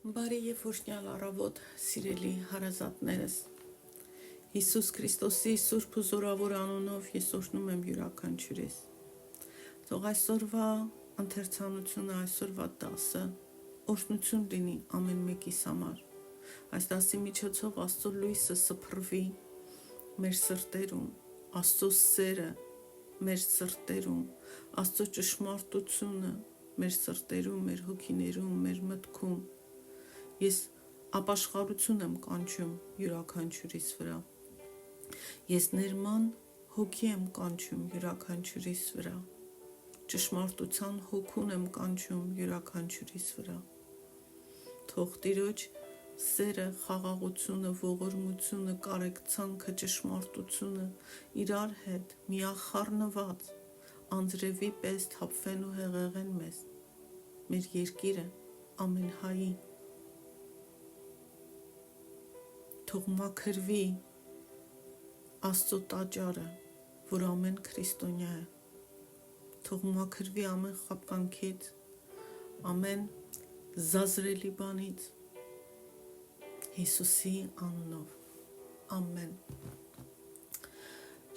Բարի եւ օրհնյալ առավոտ, սիրելի հարազատներս։ Հիսուս Քրիստոսի սուրբ ու զորավոր անունով ես օրհնում եմ յուրաքանչյուրիս։ Թող այսօրվա ընթերցանությունը, այսօրվա դասը օրհնություն լինի ամեն մեկիս համար։ Այս դասի միջոցով Աստծո լույսը սփռվի մեր սրտերում, Աստծո սերը մեր սրտերում, Աստծո ճշմարտությունը մեր սրտերում, մեր հոգիներում, մեր մտքում։ Ես ապաշխարություն եմ կանչում յուրաքանչյուրիս վրա։ Ես ներման հոգի եմ կանչում յուրաքանչյուրիս վրա։ Ճշմարտության հոգուն եմ կանչում յուրաքանչյուրիս վրա։ Թող Տիրոջ սերը, խաղաղությունը, ողորմությունը, կարեկցանքը, ճշմարտությունը իրար հետ միախառնված անձրևի պես թափվեն ու հեղեղեն մեզ, մեր երկիրը, ամեն հայի։ Թող մաքրվի Աստծո տաճարը, որ ամեն քրիստոնյա է։ Թող մաքրվի ամեն խաբկանքից, ամեն զազրելի բանից, Հիսուսի անունով, ամեն։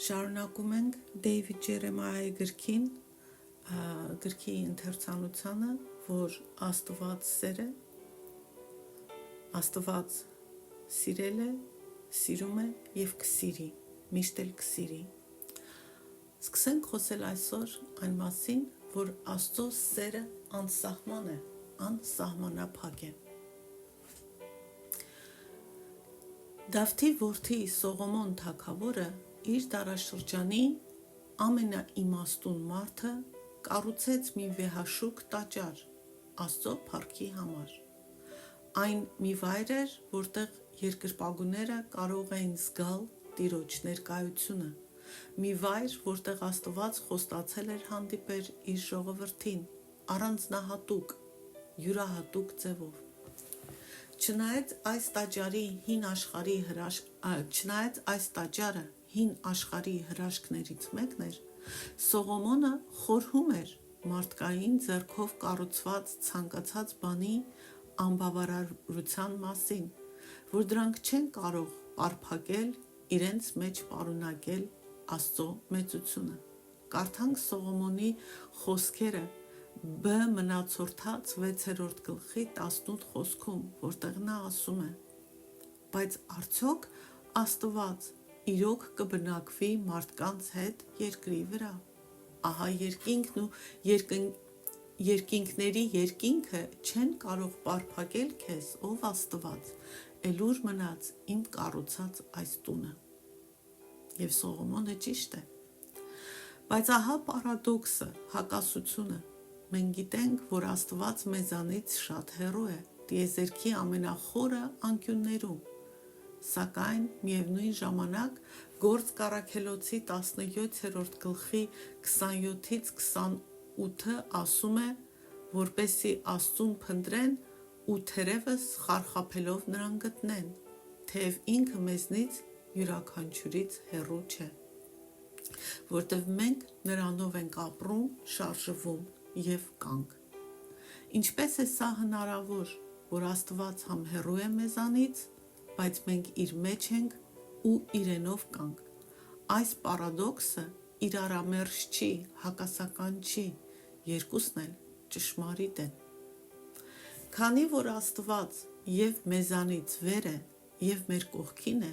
Շարունակում ենք Դեյվիդ Ջերեմիայի գրքի ընթերցանությանը, որ Աստված սեր է, Աստված սիրել է, սիրում է և կսիրի, միշտ էլ կսիրի։ Սկսենք խոսել այսօր այն մասին, որ Աստծո սերը անսահման է, անսահմանափակ է։ Դավթի որդի Սողոմոն թագավորը իր դարաշրջանի ամենաիմաստուն մարդը կառուցեց մի վեհաշուկ տաճար Աստծո փառքի համար։ Այն մի վայր էր, որտեղ երկրպագուները կարող էին զգալ Տիրոջ ներկայությունը, մի վայր, որտեղ Աստված խոստացել էր հանդիպել իր ժողովրդին առանձնահատուկ, յուրահատուկ ձևով։ Չնայած այս տաճարը հին աշխարհի հրաշքներից մեկն էր, Սողոմոնը խորհում էր մարդկային ձեռքով կառուցված ցանկացած բանի անբավարարության մասին, որ դրանք չեն կարող պարփակել իրենց մեջ պարունակել Աստծո մեծությունը։ Կարդանք Սողոմոնի խոսքերը B մնացորդաց 6-րդ գլխի 18 խոսքում, որտեղ նա ասում է. բայց արդյոք Աստված իրոք կբնակվի մարդկանց հետ երկրի վրա։ Ահա երկինքն ու երկինքների երկինքը չեն կարող պարփակել քեզ, ով Աստված, էլուր մնաց իմ կառուցած այս տունը։ Եվ Սողոմոնը ճիշտ է։ Բայց ահա պարադոքսը, հակասությունը։ Մենք գիտենք, որ Աստված մեզանից շատ հեռու է, տիեզերքի ամենախորը անկյուններում, սակայն միևնույն ժամանակ Գործ Առաքելոցի 17-րդ գլխի 27-ից 28-ը ասում է, որպեսզի Աստծուն փնտրեն ու թերևս խարխափելով նրան գտնեն, թեև ինքը մեզնից յուրաքանչյուրից հեռու չէ, որտև մենք նրանով ենք ապրում, շարժվում և կանք։ Ինչպես է սա հնարավոր, որ Աստված համ հեռու է մեզանից, բայց մենք իր մեջ ենք ու իրենով կանք։ Այս պարադոքսը իրարամերժ չի, հակասական չի, երկուսն էլ ճշմարիտ են։ Քանի որ Աստված և մեզանից վեր է, և մեր կողքին է,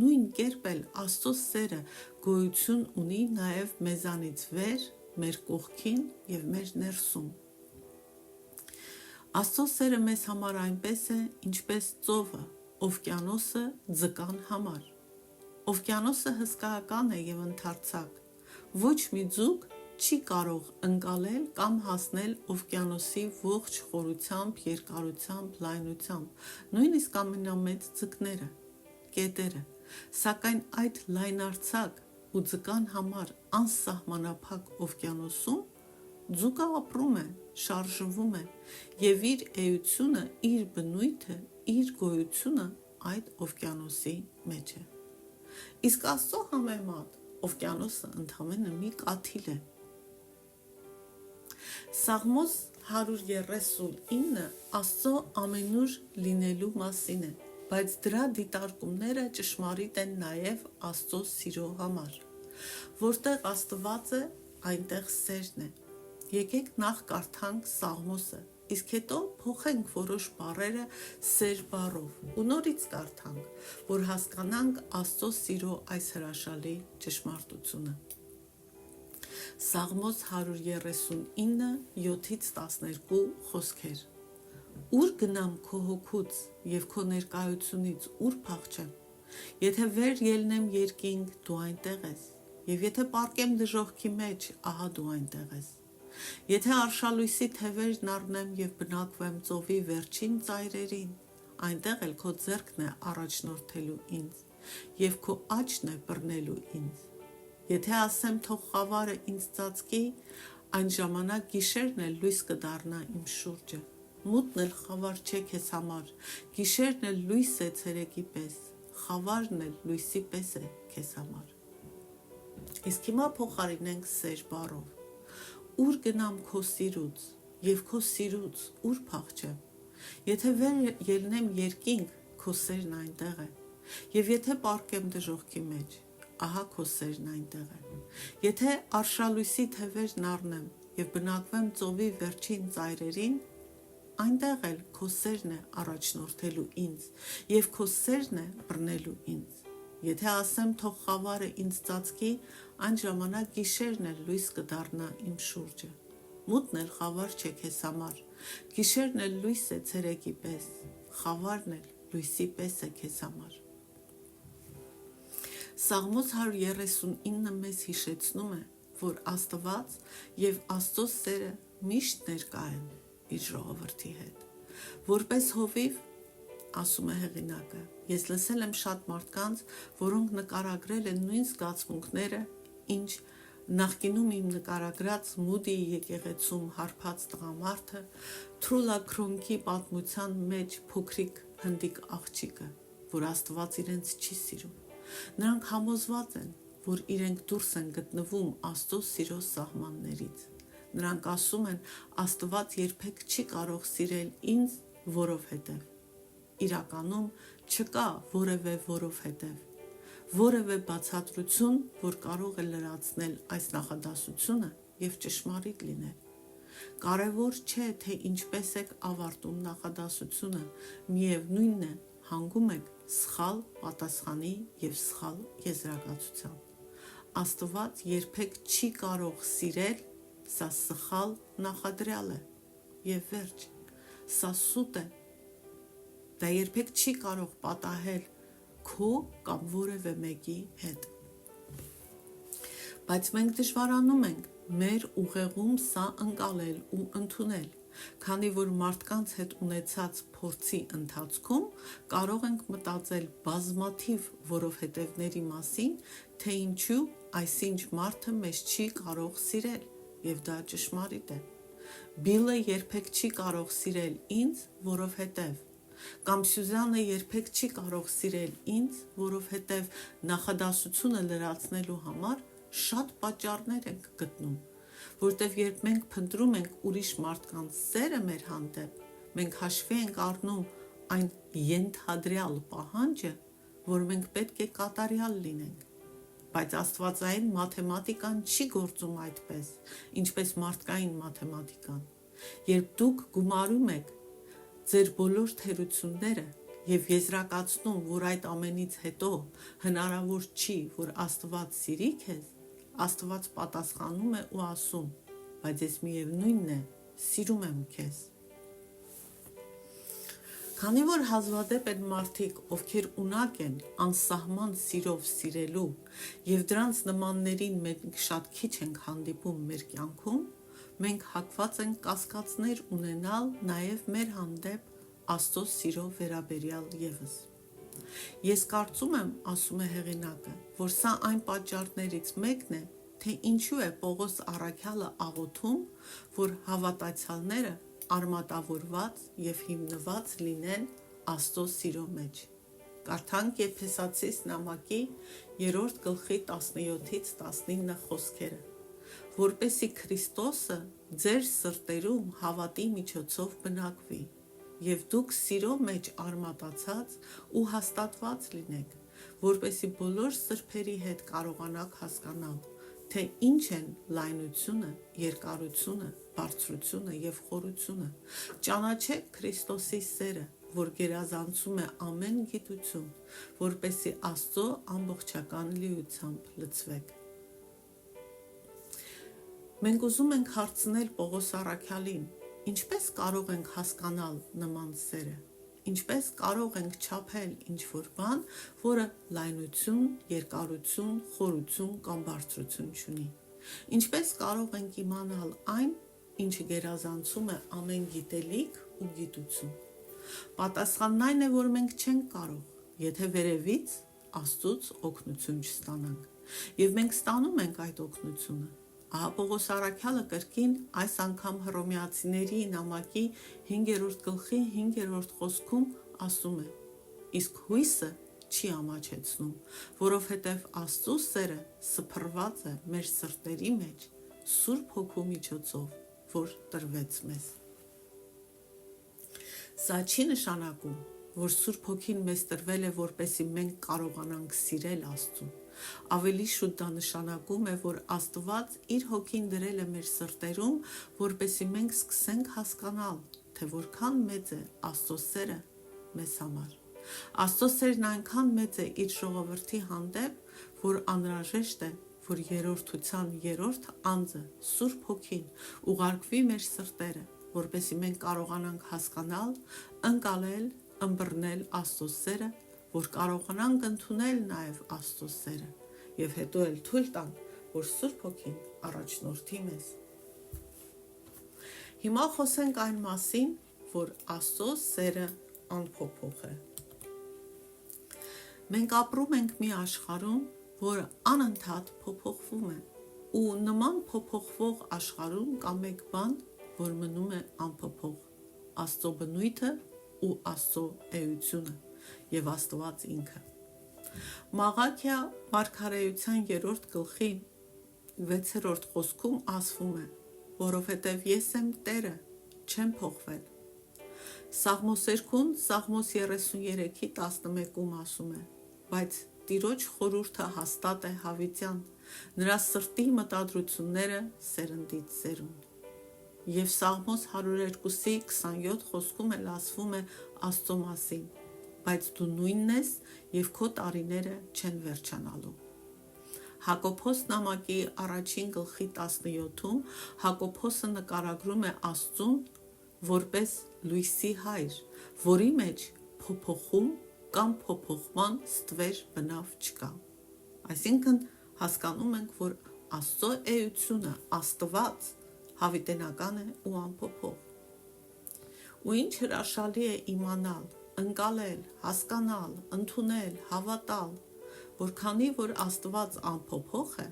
նույն կերպ էլ Աստծո սերը գոյություն ունի նաև մեզանից վեր, մեր կողքին և մեր ներսում։ Աստծո սերը մեզ համար այնպես է, ինչպես ծովը, օվկիանոսը ձկան համար։ Օվկիանոսը հսկայական է և ընդարձակ։ Ոչ մի ձուկ չի կարող ընկալել կամ հասնել օվկիանոսի ողջ խորությամբ, երկարությամբ, լայնությամբ, նույնիսկ ամենամեծ ձկները, կետերը, սակայն այդ լայնարձակ ու ձկան համար անսահմանափակ օվկիանոսում ձուկը ապրում է, շարժվում է և իր էությունը, իր բնույթը, իր գոյությունը այդ օվկիանոսի մեջ է։ Իսկ Աստծո համեմատ օվկիանոսը ընդամենը մի կաթիլ է։ Սաղմոս 139 Աստծո ամենուր լինելու մասին է, բայց դրա դիտարկումները ճշմարիտ են նաև Աստծո սիրո համար։ Որտեղ Աստված է, այնտեղ սերն է։ Եկեք նախ կարդանք Սաղմոսը, իսկ հետո փոխենք որոշ բառերը սեր բառով ու նորից կարդանք, որ հասկանանք Աստծո սիրո այս հրաշալի ճշմարտությունը։ Սաղմոս 139, 7-12 խոսքեր։ Ուր գնամ քո հոգուց և քո ներկայությունից ուր փախչեմ։ Եթե վեր ելնեմ երկինք, դու այնտեղ ես, և եթե պառկեմ դժոխքի մեջ, ահա դու այնտեղ ես։ Եթե արշալույսի թևերն առնեմ և բնակվեմ ծովի վերջին ծայրերին, այնտեղ էլ քո ձեռքն է առաջնորդելու ինձ, և քո աջն է բռնելու ինձ։ Եթե ասեմ թող խավարը ինձ ծածկի, այն ժամանակ գիշերն էլ լույս կդառնա իմ շուրջը։ Մութն էլ խավար չէ քեզ համար, գիշերն էլ լույս է ցերեկի պես, խավարն էլ լույսի պես է քեզ համար։ Իսկ հիմա փոխարինենք սեր բառով։ Ուր գնամ քո սիրուց, և քո սիրուց ուր փախչեմ։ Եթե վեր ելնեմ երկինք, քո սերն այնտեղ է, և եթե պառկեմ դժոխքի մեջ, ահա քո սերն այնտեղ է։ Եթե արշալույսի թևերն առնեմ և բնակվեմ ծովի վերջին ծայրերին, այնտեղ էլ քո սերն է առաջնորդելու ինձ, և քո սերն է բռնելու ինձ։ Եթե ասեմ թող խավարը ինձ ծածկի, այն ժամանակ գիշերն էլ լույս կդառնա իմ շուրջը։ Մութն էլ խավար չէ քեզ համար, գիշերն էլ լույս է ցերեկի պես, խավարն էլ լույսի պես է քեզ համար։ Սաղմոս 139 մեզ հիշեցնում է, որ Աստված և Աստծո սերը միշտ ներկա են իր ժողովրդի հետ։ Որպես հովիվ, ասում է հեղինակը, ես լսել եմ շատ մարդկանց, որոնք նկարագրել են նույն զգացմունքները, ինչ նախկինում իմ նկարագրած Մուդիի եկեղեցում հարբած տղամարդը, Թրուլա Քրոնքի պատմության մեջ փոքրիկ հնդիկ աղջիկը, որ Աստված իրենց չի սիրում։ Նրանք համոզված են, որ իրենք դուրս են գտնվում Աստծո սիրո սահմաններից։ Նրանք ասում են, Աստված երբեք չի կարող սիրել ինձ, որովհետև։ Իրականում չկա որևէ որովհետև։ Որևէ բացատրություն, որ կարող է լրացնել այս նախադասությունը և ճշմարիտ լինել։ Կարևոր չէ, թե ինչպես եք ավարտում նախադասությունը, միևնույնն է, հանգում եք սխալ պատասխանի և սխալ եզրակացության։ Աստված երբեք չի կարող սիրել, սա սխալ նախադրյալ է, և վերջ, սա սուտ է։ Դա երբեք չի կարող պատահել քո կամ որևէ մեկի հետ։ Բայց մենք դժվարանում ենք մեր ուղեղում սա ընկալել ու ընդունել, քանի որ մարդկանց հետ ունեցած փորձի ընթացքում կարող ենք մտածել բազմաթիվ որովհետևների մասին, թե ինչու այսինչ մարդը մեզ չի կարող սիրել, և դա ճշմարիտ է։ Բիլը երբեք չի կարող սիրել ինձ, որովհետև, կամ Սյուզանը երբեք չի կարող սիրել ինձ, որովհետև նախադասությունը լրացնելու համար շատ պատճառներ ենք գտնում, որտև երբ մենք փնտրում ենք ուրիշ մարդկանց սերը մեր հանդեպ, մենք հաշվի ենք առնում այն ենթադրյալ պահանջը, որ մենք պետք է կատարյալ լինենք։ Բայց աստվածային մաթեմատիկան չի գործում այդպես, ինչպես մարդկային մաթեմատիկան։ Երբ դուք գումարում եք ձեր բոլոր թերությունները և եզրակացնում, որ այդ ամենից հետո հնարավոր չի, որ Աստված սիրի քեզ, Աստված պատասխանում է ու ասում, բայց ես միևնույնն է, սիրում եմ քեզ։ Քանի որ հազվադեպ են մարդիկ, ովքեր ունակ են անսահման սիրով սիրելու, և դրանց նմաններին մենք շատ քիչ ենք հանդիպում մեր կյանքում, մենք հակված ենք կասկածներ ունենալ նաև մեր հանդեպ Աստծո սիրո վերաբերյալ ևս։ Ես կարծում եմ, ասում է հեղինակը, որ սա այն պատճառներից մեկն է, թե ինչու է Պողոս առաքյալը աղոթում, որ հավատացյալները արմատավորված և հիմնված լինեն Աստծո սիրո մեջ։ Կարդանք Եփեսացիս նամակի 3 գլխի 17-19 խոսքերը։ որպեսզի Քրիստոսը ձեր սրտերում հավատի միջոցով բնակվի, եւ դուք սիրո մեջ արմատացած ու հաստատված լինեք, որպեսզի բոլոր սրբերի հետ կարողանաք հասկանալ, թե ինչ են լայնությունը, երկարությունը, բարձրությունը եւ խորությունը, ճանաչեք Քրիստոսի սերը, որ գերազանցում է ամեն գիտություն, որպեսզի Աստծո ամբողջական լիությամբ լցվեք։ Մենք ուզում ենք հարցնել Պողոս առաքյալին, ինչպես կարող ենք հասկանալ նման սերը, ինչպես կարող ենք չափել ինչ-որ բան, որը լայնություն, երկարություն, խորություն կամ բարձրություն չունի, ինչպես կարող ենք իմանալ այն, ինչը գերազանցում է ամեն գիտելիք ու գիտություն։ Պատասխանն այն է, որ մենք չենք կարող, եթե վերևից Աստծուց օգնություն չստանանք, եւ մենք ստանում ենք այդ օգնությունը։ Ահա Պողոս առաքյալը կրկին այս անգամ Հռոմեացիների նամակի 5-րդ գլխի 5-րդ խոսքում ասում է. իսկ հույսը չի ամաչեցնում, որովհետև Աստծո սերը սփռված է մեր սրտերի մեջ Սուրբ Հոգու միջոցով, որ տրվեց մեզ։ Սա չի նշանակում, որ Սուրբ Հոգին մեզ տրվել է, որպեսզի մենք կարողանանք սիրել Աստծուն։ Ավելի շուտ դա նշանակում է, որ Աստված իր Հոգին դրել է մեր սրտերում, որպեսզի մենք սկսենք հասկանալ, թե որքան մեծ է Աստծո սերը մեզ համար։ Աստծո սերն այնքան մեծ է իր ժողովրդի հանդեպ, որ անհրաժեշտ է, որ երրորդության երրորդ անձը, Սուրբ Հոգին, ուղարկվի մեր սրտերը, որպեսզի մենք կարողանանք հասկանալ, ընկալել, ըմբռնել Աստծո սերը, որ կարողանանք ընդունել նաև Աստծո սերը, եւ հետո էլ թույլ տանք, որ Սուրբ Հոգին առաջնորդի մեզ։ Հիմա խոսենք այն մասին, որ Աստծո սերը անփոփոխ է։ Մենք ապրում ենք մի աշխարհում, որը անընդհատ փոփոխվում է, ու նման փոփոխվող աշխարհում կա մեկ բան, որ մնում է անփոփոխ՝ Աստծո բնույթը ու Աստծո էությունը եւ Աստված ինքը։ Մաղաքիա մարգարեության 3-րդ գլխի 6-րդ խոսքում ասվում է, որովհետև ես եմ Տերը, չեմ փոխվել։ Սաղմոս 2-ն Սաղմոս 33-ի 11-ում ասում է. բայց Տիրոջ խորհուրդը հաստատ է հավիտյան, նրա սրտի մտադրությունները սերնդից սերունդ։ Եվ Սաղմոս 102-ի 27 խոսքում էլ ասվում է Աստծո մասին, բայց դու նույնն ես եւ քո տարիները չեն վերջանալու։ Հակոբոս նամակի 1-ին գլխի 17-ում Հակոբոսը նկարագրում է Աստծուն որպես լույսի հայր, որի մեջ փոփոխում կամ փոփոխման ստվեր բնավ չկա։ Այսինքն հասկանում ենք, որ Աստծո էությունը, Աստված հավիտենական է ու անփոփոխ։ Ու ինչ հրաշալի է իմանալ, ընկալել, հասկանալ, ընդունել, հավատալ, որ քանի որ Աստված անփոփոխ է,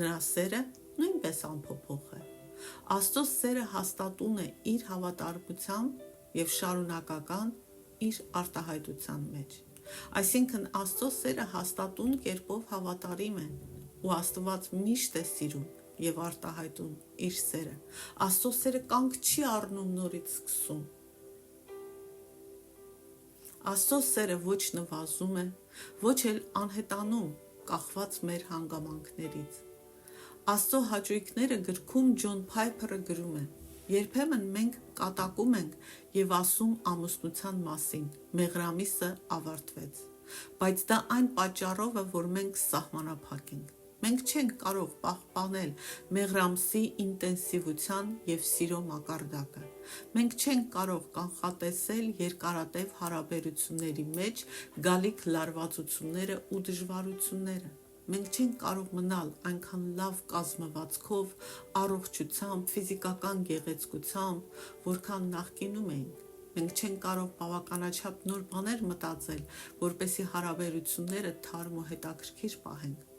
նրա սերը նույնպես անփոփոխ է։ Աստծո սերը հաստատուն է իր հավատարմությամբ եւ շարունակական իր արտահայտության մեջ։ Այսինքն Աստծո սերը հաստատուն կերպով հավատարիմ է, ու Աստված միշտ է սիրում եւ արտահայտում իր սերը։ Աստծո սերը կանգ չի առնում նորից սկսում։ Աստծո սերը ոչ նվազում է, ոչ էլ անհետանում, կախված մեր հանգամանքներից։ Աստծո հաճույքները գրքում Ջոն Փայփերը գրում է. երբեմն մենք կատակում ենք եւ ասում ամուսնության մասին, մեղրամիսը ավարտվեց, բայց դա այն պատճառով է, որ մենք սահմանափակ ենք։ Մենք չենք կարող պահպանել մեղրամսի ինտենսիվության եւ սիրո մակարդակը։ Մենք չենք կարող կանխատեսել երկարատև հարաբերությունների մեջ գալիք լարվածությունները ու դժվարությունները։ Մենք չենք կարող մնալ այնքան լավ կազմվածքով, առողջությամբ, ֆիզիկական գեղեցկությամբ, որքան նախկինում էինք։ Մենք չենք կարող բավականաչափ նոր բաներ մտածել, որպեսզի հարաբերությունները թարմ ու հետաքրքիր պահենք։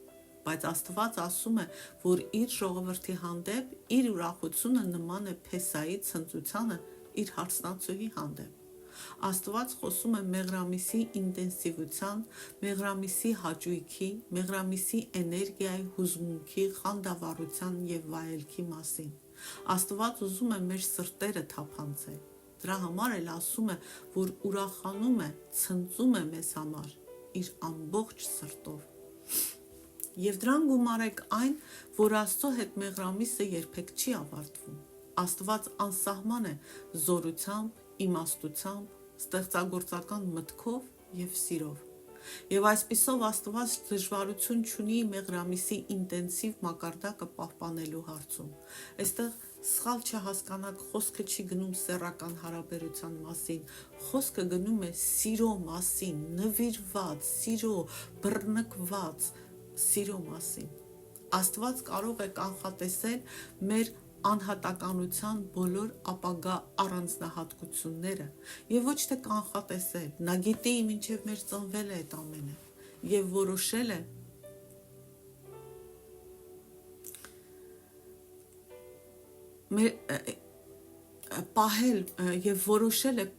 Բայց Աստված ասում է, որ իր ժողովրդի հանդեպ իր ուրախությունը նման է Փեսայի ցնծությանը իր հարսնացուի հանդեպ։ Աստված խոսում է մեղրամիսի ինտենսիվության, մեղրամիսի հաճույքի, մեղրամիսի էներգիայի, հուզմունքի, խանդավառության և վայելքի մասին։ Աստված ուզում է մեր սրտերը թափանցել։ Դրա համար էլ ասում է, որ ուրախանում է, ցնծում է մեզ համար իր ամբողջ սրտով։ Եվ դրան գումարեք այն, որ Աստծո հետ մեղրամիսը երբեք չի ավարտվում։ Աստված անսահման է զորությամբ, իմաստությամբ, ստեղծագործական մտքով և սիրով։ Եվ այսպիսով Աստված դժվարություն չունի մեղրամիսի ինտենսիվ մակարդակը պահպանելու հարցում։ Այստեղ սխալ չհասկանաք, խոսքը չի գնում սեռական հարաբերության մասին, խոսքը գնում է սիրո մասին, նվիրված, սիրո, բռնկված սիրո մասին։ Աստված կարող է կանխատեսել մեր անհատականության բոլոր ապագա առանձնահատկությունները և ոչ թե կանխատեսել, նա գիտի մինչև մեր ծնվել է այդ ամենը և որոշել է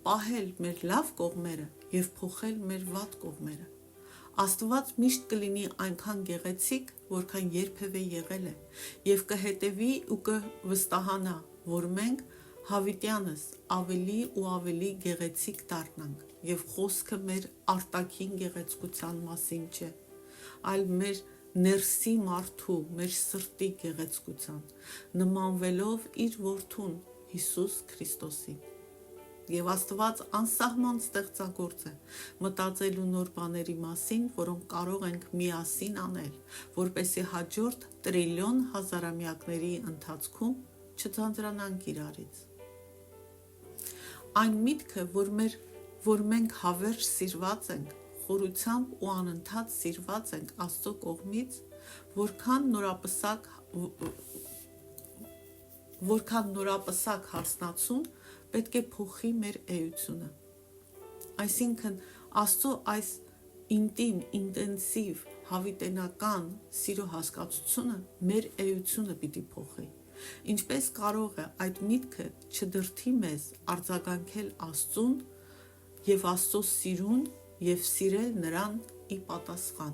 պահել մեր լավ կողմերը և փոխել մեր վատ կողմերը։ Աստված միշտ կլինի այնքան գեղեցիկ, որքան երբևէ եղել է, և կհետևի ու կվստահանա, որ մենք հավիտյանս ավելի ու ավելի գեղեցիկ դառնանք, և խոսքը մեր արտաքին գեղեցկության մասին չէ, այլ մեր ներսի մարդու, մեր սրտի գեղեցկության, նմանվելով իր որդուն Հիսուս Քրիստոսին։ Եվ Աստված անսահման ստեղծագործ է, մտածելու նոր բաների մասին, որոնք կարող ենք միասին անել, որպեսզի հաջորդ տրիլիոն հազարամյակների ընթացքում չձանձրանանք իրարից։ Այն միտքը, որ մենք հավերժ սիրված ենք, խորությամբ ու անընդհատ սիրված ենք Աստծո կողմից, որքան նորապսակ հարսնացուն պետք է փոխի մեր էությունը։ Այսինքն Աստծո այս ինտիմ, ինտենսիվ, հավիտենական սիրո հասկացությունը մեր էությունը պիտի փոխի։ Ինչպես կարող է այդ միտքը չդրդի մեզ արձագանքել Աստծուն և Աստծո սիրուն և սիրել Նրան ի պատասխան։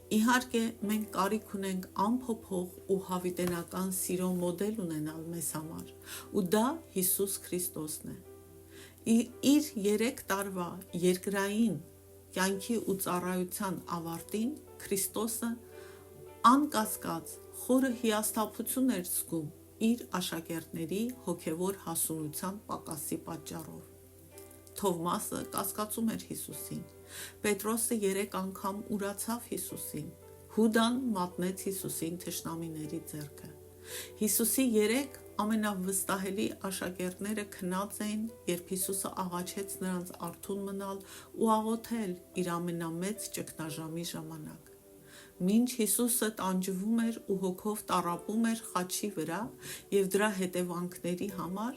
Իհարկե, մենք կարիք ունենք անփոփոխ ու հավիտենական սիրո մոդել ունենալ մեզ համար, ու դա Հիսուս Քրիստոսն է։ Իր 3 տարվա երկրային կյանքի ու ծառայության ավարտին Քրիստոսը անկասկած խորը հիասթափություն էր զգում իր աշակերտների հոգևոր հասունության պակասի պատճառով։ Թովմասը կասկածում էր Հիսուսին, Պետրոսը 3 անգամ ուրացավ Հիսուսին, Հուդան մատնեց Հիսուսին թշնամիների ձեռքը։ Հիսուսի 3 ամենավստահելի աշակերտները քնած էին, երբ Հիսուսը աղաչեց նրանց արթուն մնալ ու աղոթել իր ամենամեծ ճգնաժամի ժամանակ։ Մինչ Հիսուսը տանջվում էր ու հոգով տառապում էր խաչի վրա և դրա հետևանքների համար,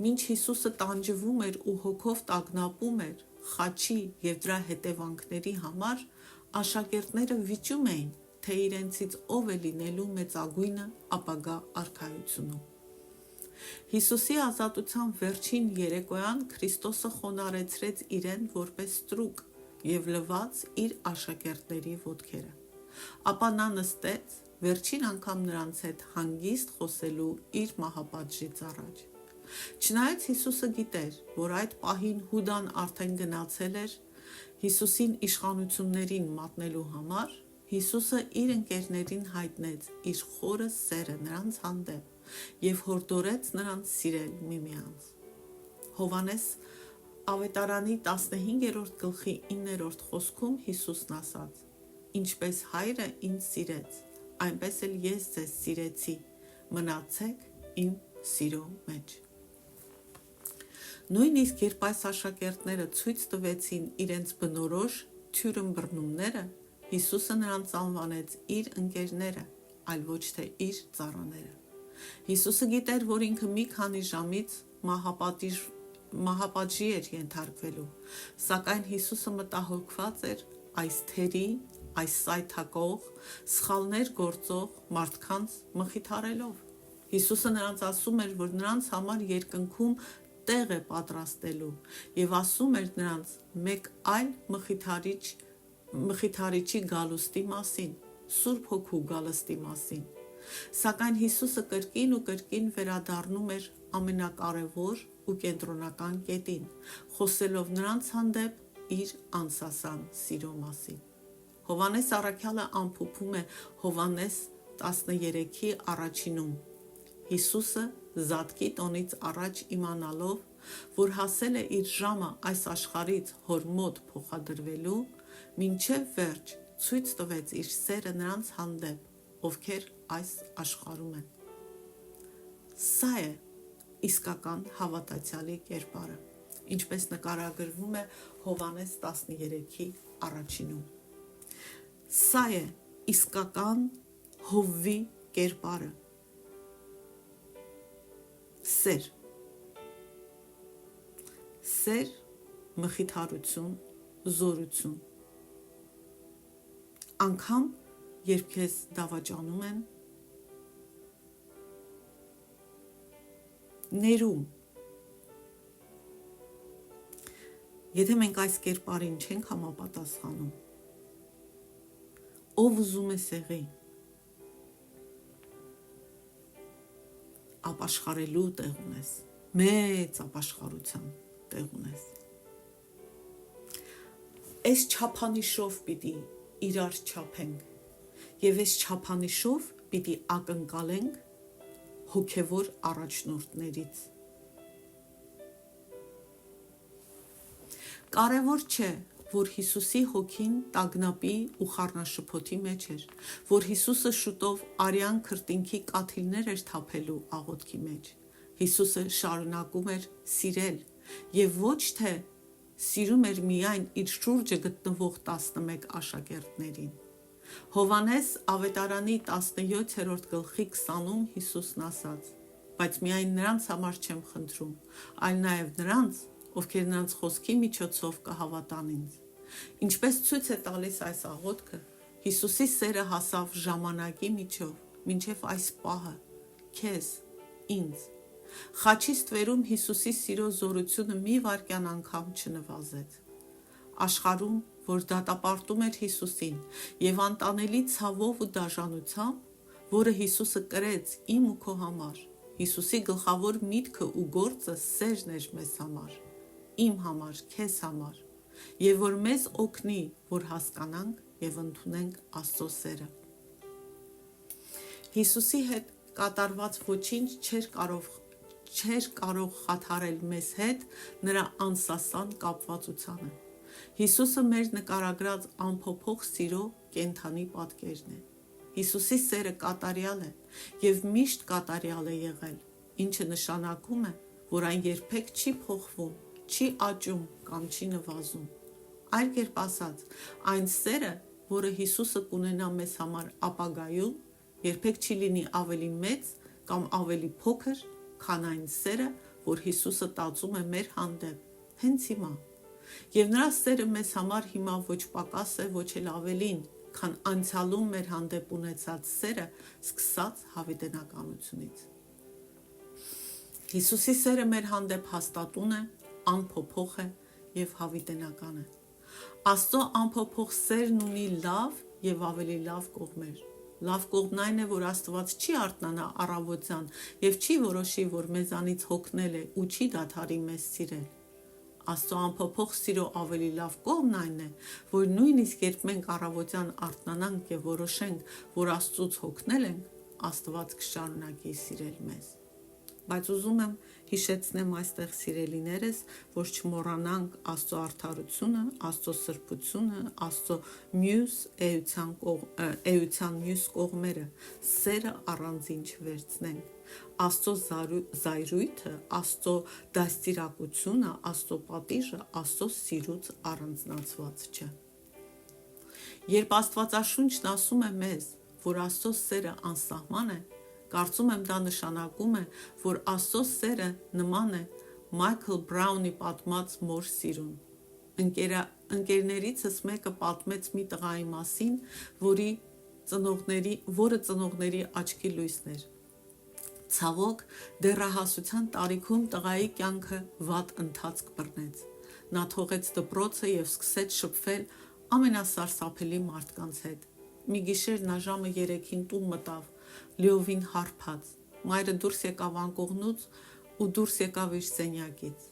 մինչ Հիսուսը տանջվում էր ու հոգով տագնապում էր խաչի և դրա հետևանքների համար, աշակերտները վիճում էին, թե իրենցից ով է լինելու մեծագույնը ապագա արքայությունում։ Հիսուսի ազատության վերջին երեկոյան Քրիստոսը խոնարհեցրեց իրեն որպես ստրուկ և լվաց իր աշակերտների ոտքերը։ Ապա նա նստեց, վերջին անգամ նրանց հետ հանգիստ խոսելու իր մահապատժից առաջ։ Չնայած Հիսուսը գիտեր, որ այդ պահին Հուդան արդեն գնացել էր Հիսուսին իշխանություններին մատնելու համար, Հիսուսը իր ընկերներին հայտնեց իր խորը սերը նրանց հանդեպ և հորդորեց նրանց սիրել միմյանց։ Հովհաննես ավետարանի 15-րդ գլխի 9-րդ խոսքում Հիսուսն ասաց. «Ինչպես Հայրը ինձ սիրեց, այնպես էլ ես ձեզ սիրեցի, մնացեք իմ սիրո մեջ»։ Նույնիսկ երբ այս աշակերտները ցույց տվեցին իրենց բնորոշ թյուրըմբռնումները, Հիսուսը նրանց անվանեց իր ընկերները, այլ ոչ թե իր ծառաները։ Հիսուսը գիտեր, որ ինքը մի քանի ժամից մահապատժի էր ենթարկվելու, սակայն Հիսուսը մտահոգված էր այս թերի, այս սայթաքող, սխալներ գործող մարդկանց մխիթարելով։ Հիսուսը նրանց ասում էր, որ նրանց համար երկնքում տեղ է պատրաստելու եւ ասում էր նրանց մեկ այլ մխիթարիչի գալուստի մասին, Սուրբ Հոգու գալստի մասին։ Սակայն Հիսուսը կրկին ու կրկին վերադառնում էր ամենակարևոր ու կենտրոնական կետին, խոսելով նրանց հանդեպ իր անսասան սիրո մասին։ Հովհաննես առաքյալը ամփոփում է Հովհաննես 13-ի առաջինում. Հիսուսը զատկի տոնից առաջ իմանալով, որ հասել է իր ժամը այս աշխարհից հոր մոտ փոխադրվելու, մինչև վերջ ցույց տվեց իր սերը նրանց հանդեպ, ովքեր այս աշխարհում են։ Սա է իսկական հավատացյալի կերպարը, ինչպես նկարագրվում է Հովհաննես 13-ի առաջինում։ Սա է իսկական Հովվի կերպարը։ Սեր, մխիթարություն, զորություն։ Անկամ երբ քեզ դավաճանում են, ներում։ Եթե մենք այս կերպարին չենք համապատասխանում, ով ուզում է սեղի, ապաշխարելու տեղ ունես, մեծ ապաշխարության տեղ ունես։ Այս չափանիշով պիտի իրար չափենք եւ այս չափանիշով պիտի ակնկալենք հոգևոր առաջնորդներից։ Կարևոր չէ, որ Հիսուսի հոգին տագնապի ու խառնաշփոթի մեջ էր, որ Հիսուսը շուտով արյան քրտինքի կաթիլներ էր թափելու աղոթքի մեջ։ Հիսուսը շարունակում էր սիրել եւ ոչ թե սիրում էր միայն իր շուրջը գտնվող 11 աշակերտներին։ Հովհաննես ավետարանի 17-րդ գլխի 20-ում Հիսուսն ասաց. բայց միայն նրանց համար չեմ խնդրում, այլ նաեւ նրանց, ովքեր նրանց խոսքի միջոցով կհավատան ինձ։ Ինչպես ցույց է տալիս այս աղոթքը, Հիսուսի սերը հասավ ժամանակի միջով, մինչև այս պահը, քեզ, ինձ։ Խաչի ստվերում Հիսուսի սիրո զորությունը մի վայրկյան անգամ չնվազեց։ Աշխարհում, որ դատապարտում էր Հիսուսին եւ անտանելի ցավով ու դաժանությամբ, որը Հիսուսը կրեց իմ ու քո համար, Հիսուսի գլխավոր միտքը ու գործը սերն էր մեզ համար, իմ համար, քեզ համար, եւ որ մեզ օգնի, որ հասկանանք եւ ընդունենք Աստծո սերը։ Հիսուսի հետ կատարված ոչինչ չէր կարող խաթարել մեզ հետ նրա անսասան կապվածությանը։ Հիսուսը մեր նկարագրած անփոփոխ սիրո կենդանի պատկերն է։ Հիսուսի սերը կատարյալ է եւ միշտ կատարյալ է եղել, ինչը նշանակում է, որ այն երբեք չի փոխվում, չի աճում կամ չի նվազում։ Այլ կերպ ասած, այն սերը, որը Հիսուսը կունենա մեզ համար ապագայում, երբեք չի լինի ավելի մեծ կամ ավելի փոքր, քան այն սերը, որ Հիսուսը տածում է մեր հանդեպ հենց հիմա։ Եվ նրա սերը մեզ համար հիմա ոչ պակաս է, ոչ էլ ավելին, քան անցյալում մեր հանդեպ ունեցած սերը, սկսած հավիտենականությունից։ Հիսուսի սերը մեր հանդեպ հաստատուն է, անփոփոխ է եւ հավիտենական է։ Աստծո անփոփոխ սերն ունի լավ եւ ավելի լավ կողմեր։ Լավ կողմն այն է, որ Աստված չի արթնանա առավոտյան եւ չի որոշի, որ մեզանից հոգնել է ու չի դադարի մեզ սիրել։ Աստծո անփոփոխ սիրո ավելի լավ կողմն այն է, որ նույնիսկ երբ մենք առավոտյան արթնանանք եւ որոշենք, որ Աստծուց հոգնել ենք, Աստված կշարունակի սիրել մեզ։ Բայց ուզում եմ հիշեցնեմ այստեղ սիրելիներս, որ չմոռանանք Աստծո արդարությունը, Աստծո սրբությունը, Աստծո մյուս էության մյուս կողմերը, սերը առանձին չվերցնենք, Աստծո զայրույթը, Աստծո դաստիարակությունը, Աստծո պատիժը Աստծո սիրուց առանձնացված չէ։ Երբ Աստվածաշունչն ասում է մեզ, որ Աստծո սերը անսահման է, կարծում եմ դա նշանակում է, որ Աստծո սերը նման է Մայքլ Բրաունի պատմած մոր սիրուն։ Ընկերներիցս մեկը պատմեց մի տղայի մասին, որը ծնողների աչքի լույսն էր։ Ցավոք, դեռահասության տարիքում տղայի կյանքը վատ ընթացք բռնեց։ Նա թողեց դպրոցը եւ սկսեց շփվել ամենասարսափելի մարդկանց հետ։ Մի գիշեր նա ժամը 3-ին տուն մտավ, լիովին հարբած։ Մայրը դուրս եկավ անկողնուց ու դուրս եկավ իր սենյակից։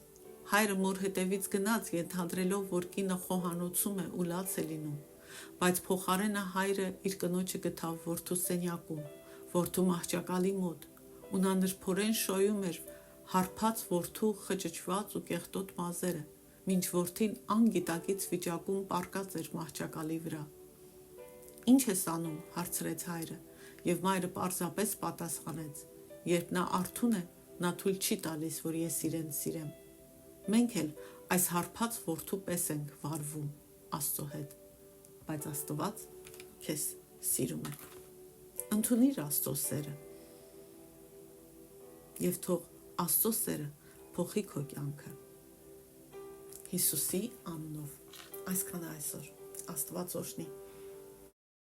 Հայրը մոր հետևից գնաց, ենթադրելով, որ կինը խոհանոցում է ու լաց է լինում, բայց փոխարենը հայրը իր կնոջը գտավ որդու սենյակում, որդու մահճակալի մոտ, ու նա նրբորեն շոյում էր հարբած որդու խճճված ու կեղտոտ մազերը, մինչ որդին անգիտակից վիճակում պառկած էր մահճակալի վրա։ «Ինչ ես անում», հարցրեց հայրը, եւ մայրը պարզապես պատասխանեց. «Երբ նա արթուն է, նա թույլ չի տալիս, որ ես իրեն սիրեմ։ Մենք էլ այս հարբած որդու պես ենք վարվում Աստծո հետ, բայց Աստված քեզ սիրում է»։ Ընդունիր Աստծո սերը եւ թող Աստծո սերը փոխի քո կյանքը։ Հիսուսի անունով։ Այսքանը այսօր։ Աստված օրհնի։